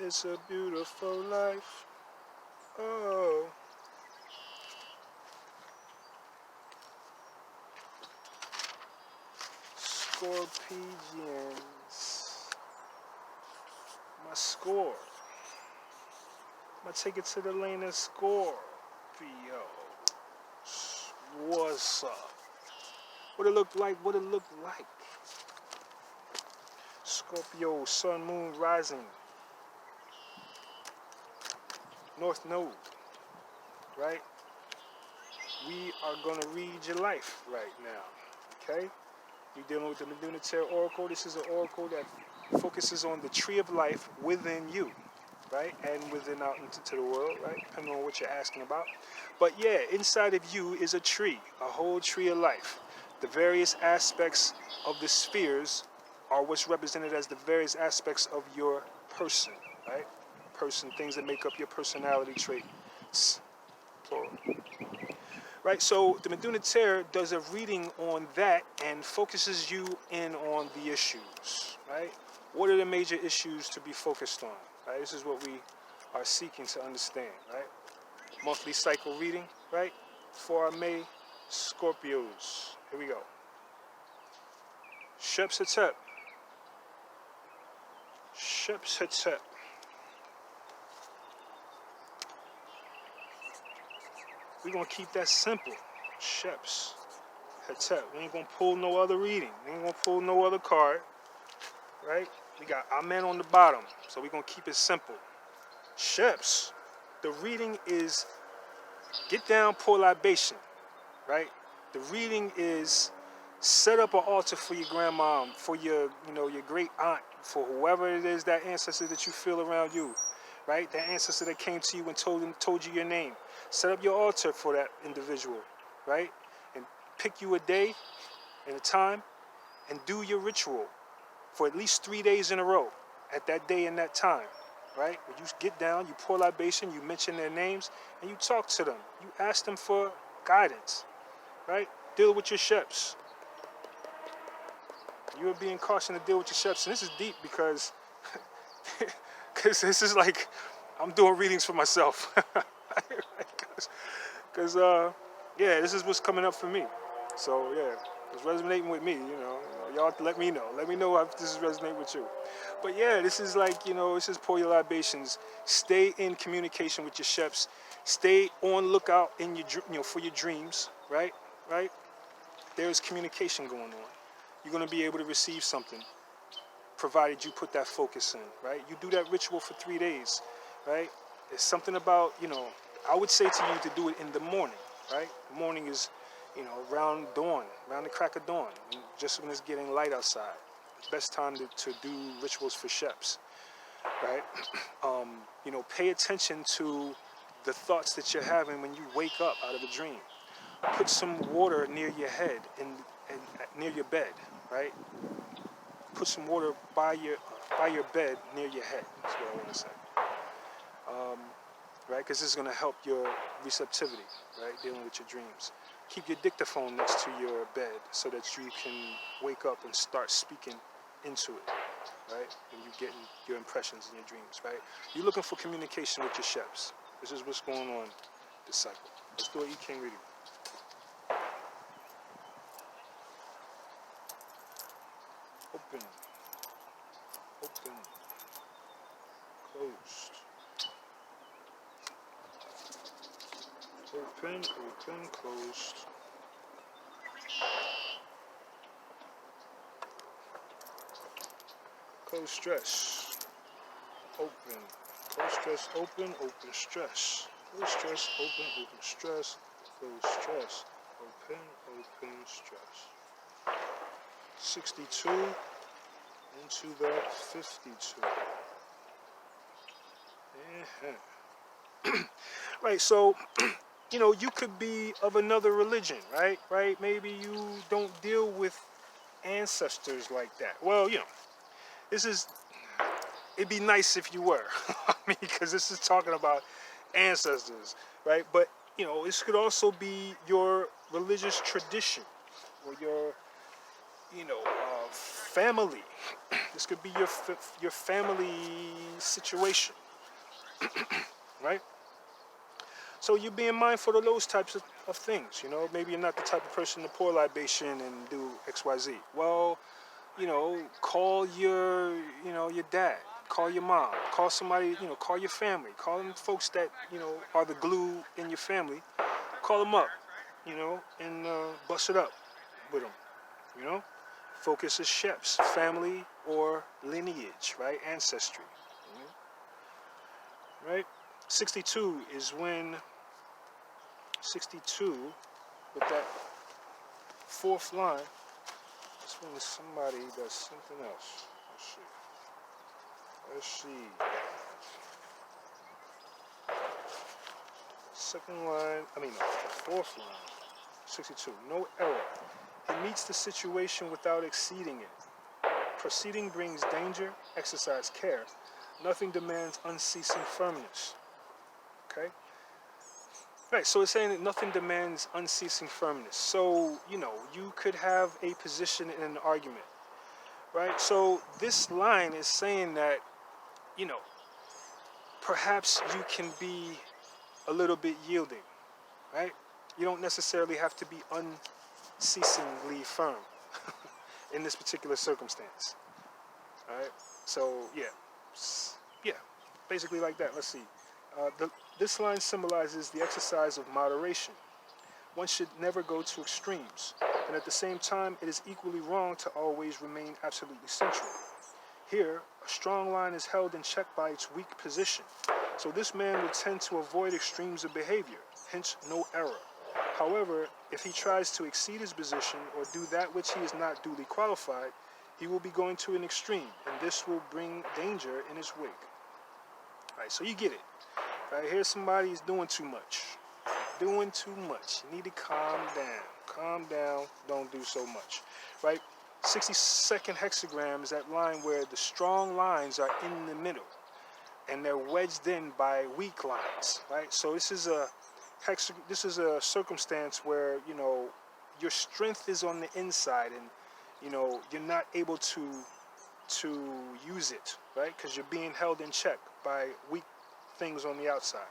It's a beautiful life. Oh. Scorpions. My score. I'm gonna take it to the lane of Scorpio. What's up? What it look like? What it look like? Scorpio, sun, moon, rising. North node, right? We are gonna read your life right now, okay? You're dealing with the Metu Neter Oracle. This is an oracle that focuses on the tree of life within you, right? And within out into the world, right? Depending on what you're asking about. But yeah, inside of you is a tree, a whole tree of life. The various aspects of the spheres are what's represented as the various aspects of your person, right? Person, things that make up your personality traits, plural. Right, so the Metu Neter does a reading on that and focuses you in on the issues, right? What are the major issues to be focused on, right? This is what we are seeking to understand, right? Monthly cycle reading, right? For our May Scorpios. Here we go. Shep. We're going to keep that simple. Sheps. Hetep. We ain't going to pull no other reading. We ain't going to pull no other card. Right? We got Amen on the bottom. So we're going to keep it simple. Sheps. The reading is get down, pour libation. Right? The reading is set up an altar for your grandma, for your, your great aunt, for whoever it is, that ancestor that you feel around you. Right? That ancestor that came to you and told you your name. Set up your altar for that individual, right? And pick you a day and a time and do your ritual for at least 3 days in a row at that day and that time, right? When you get down, you pour libation, you mention their names, and you talk to them. You ask them for guidance, right? Deal with your sheps. You are being cautioned to deal with your sheps. And this is deep because this is like I'm doing readings for myself. Because, yeah, this is what's coming up for me. So, yeah, it's resonating with me, Y'all let me know. Let me know if this is resonating with you. But, yeah, this is like, this is pour your libations. Stay in communication with your sheps. Stay on lookout in your, for your dreams, right? Right? There's communication going on. You're going to be able to receive something, provided you put that focus in, right? You do that ritual for 3 days, right? There's something about, I would say to you to do it in the morning, right? The morning is, around dawn, around the crack of dawn, just when it's getting light outside. Best time to do rituals for sheps, right? Pay attention to the thoughts that you're having when you wake up out of a dream. Put some water near your head and near your bed, right? Put some water by your bed near your head. That's what I want to say. Right? Because this is going to help your receptivity, right? Dealing with your dreams. Keep your dictaphone next to your bed so that you can wake up and start speaking into it, right? And you're getting your impressions in your dreams, right? You're looking for communication with your sheps. This is what's going on this cycle. Let's do an E-King reading. Open, closed. Open, closed. Close stress. Open. Close stress, open stress. Close stress, open stress. Close stress. Open stress. 62 into the 52. Right, so you could be of another religion, right? Right? Maybe you don't deal with ancestors like that. Well, it'd be nice if you were. I mean, because this is talking about ancestors, right? But, this could also be your religious tradition or your family. This could be your family situation, right? So you're being mindful of those types of things. Maybe you're not the type of person to pour libation and do X, Y, Z. Well, call your dad, call your mom, call somebody, call your family, call them folks that, are the glue in your family. Call them up, and bust it up with them, you know. Focus is Sheps, family or lineage, right? Ancestry, right? 62 is when 62 with that fourth line. That's when somebody does something else. Let's see. Second line. Fourth line. 62. No error. He meets the situation without exceeding it. Proceeding brings danger. Exercise care. Nothing demands unceasing firmness. Okay? Right, so it's saying that nothing demands unceasing firmness. So, you could have a position in an argument, right? So this line is saying that, perhaps you can be a little bit yielding, right? You don't necessarily have to be unceasingly firm in this particular circumstance, all right? So, yeah, basically like that. Let's see. This line symbolizes the exercise of moderation. One should never go to extremes, and at the same time, it is equally wrong to always remain absolutely central. Here, a strong line is held in check by its weak position, so this man would tend to avoid extremes of behavior, hence no error. However, if he tries to exceed his position or do that which he is not duly qualified, he will be going to an extreme, and this will bring danger in his wake. All right, so you get it. Right, here's somebody who's doing too much. Doing too much. You need to calm down. Calm down. Don't do so much. Right? 62nd hexagram is that line where the strong lines are in the middle and they're wedged in by weak lines. Right? So this is a circumstance where, your strength is on the inside and, you're not able to use it, right? Because you're being held in check by weak things on the outside.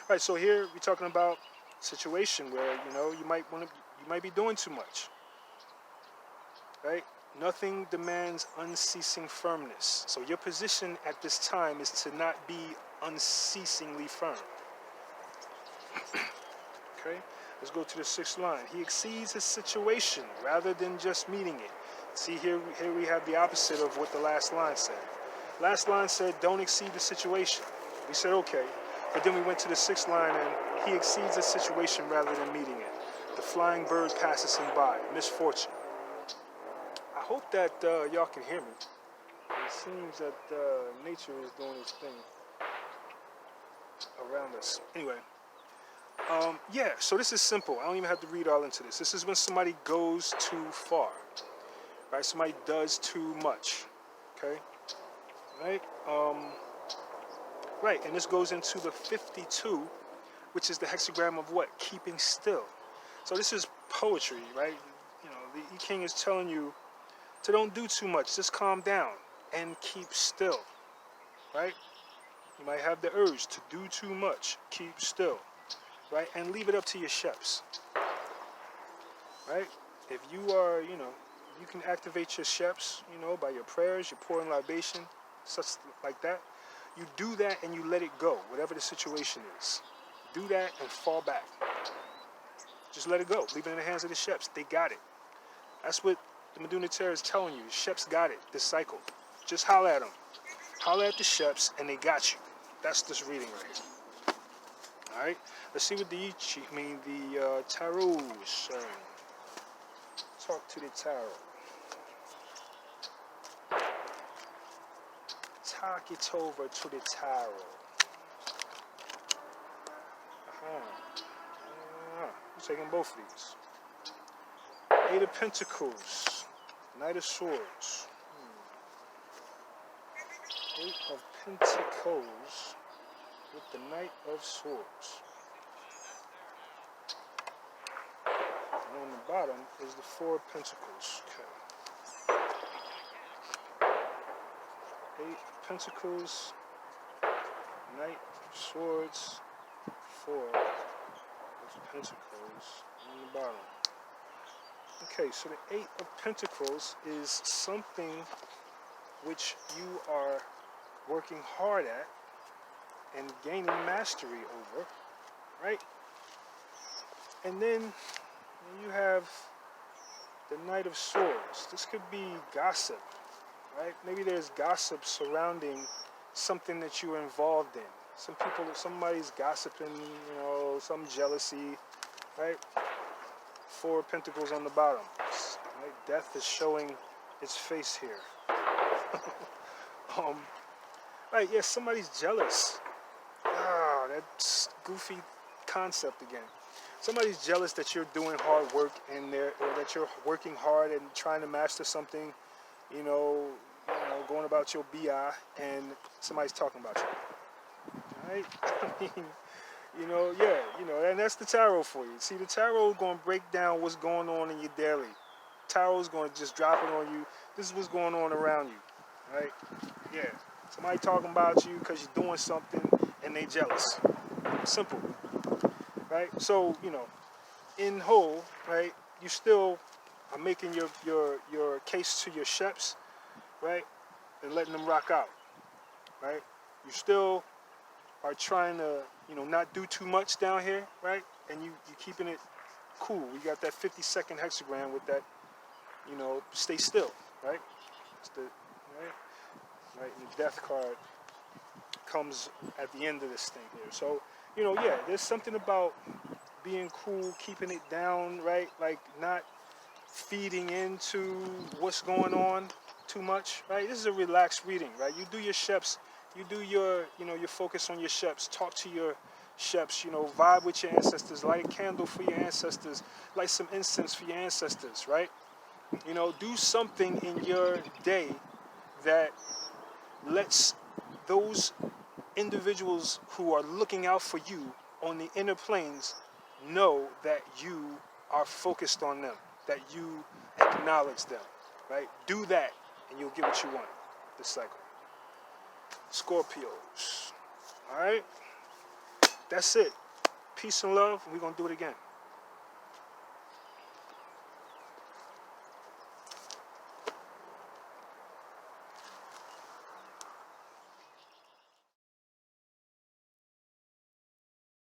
Right, so here we're talking about a situation where you might be doing too much. Right? Nothing demands unceasing firmness. So your position at this time is to not be unceasingly firm. Okay? Let's go to the 6th line. He exceeds his situation rather than just meeting it. See, here we have the opposite of what the last line said. Last line said, don't exceed the situation. We said, okay. But then we went to the 6th line, and he exceeds the situation rather than meeting it. The flying bird passes him by. Misfortune. I hope that y'all can hear me. It seems that nature is doing its thing around us. Anyway. So this is simple. I don't even have to read all into this. This is when somebody goes too far. Right? Somebody does too much. Okay? Right? Right, and this goes into the 52, which is the hexagram of what? Keeping still. So this is poetry, right? The I Ching is telling you to don't do too much. Just calm down and keep still, right? You might have the urge to do too much. Keep still, right? And leave it up to your Sheps, right? If you are, you can activate your Sheps, by your prayers, your pouring libation, such like that. You do that and you let it go, whatever the situation is. Do that and fall back. Just let it go. Leave it in the hands of the Sheps. They got it. That's what the Metu Neter is telling you. Sheps got it, this cycle. Just holler at them. Holler at the Sheps and they got you. That's this reading right here. All right? Let's see what the tarot is saying. Talk to the tarot. Talk it over to the tarot. I'm taking both of these. 8 of Pentacles. Knight of Swords. 8 of Pentacles with the Knight of Swords. And on the bottom is the 4 of Pentacles. Okay. Eight of Pentacles, Knight of Swords, Four of Pentacles on the bottom. Okay, so the Eight of Pentacles is something which you are working hard at and gaining mastery over, right? And then you have the Knight of Swords. This could be gossip, right? Maybe there's gossip surrounding something that you're involved in. Somebody's gossiping, some jealousy, right? Four of Pentacles on the bottom. Right? Death is showing its face here. Right, yes, somebody's jealous. Ah, that's goofy concept again. Somebody's jealous that you're doing hard work or that you're working hard and trying to master something, going about your BI, and somebody's talking about you. Right? And that's the tarot for you. See, the tarot is going to break down what's going on in your daily. Tarot is going to just drop it on you. This is what's going on around you, right? Yeah. Somebody talking about you because you're doing something and they jealous. Simple, right? So, in whole, right, you still are making your case to your sheps, right, and letting them rock out, right? You still are trying to, not do too much down here, right? And you keeping it cool. We got that 50-second hexagram with that, stay still, right? Right, and the death card comes at the end of this thing here. So, there's something about being cool, keeping it down, right? Like not feeding into what's going on too much, right? This is a relaxed reading, right? You do your sheps, you do your focus on your sheps, talk to your sheps, vibe with your ancestors, light a candle for your ancestors, light some incense for your ancestors, right? Do something in your day that lets those individuals who are looking out for you on the inner planes know that you are focused on them, that you acknowledge them, right? Do that and you'll get what you want this cycle. Scorpios, all right? That's it. Peace and love. We're going to do it again.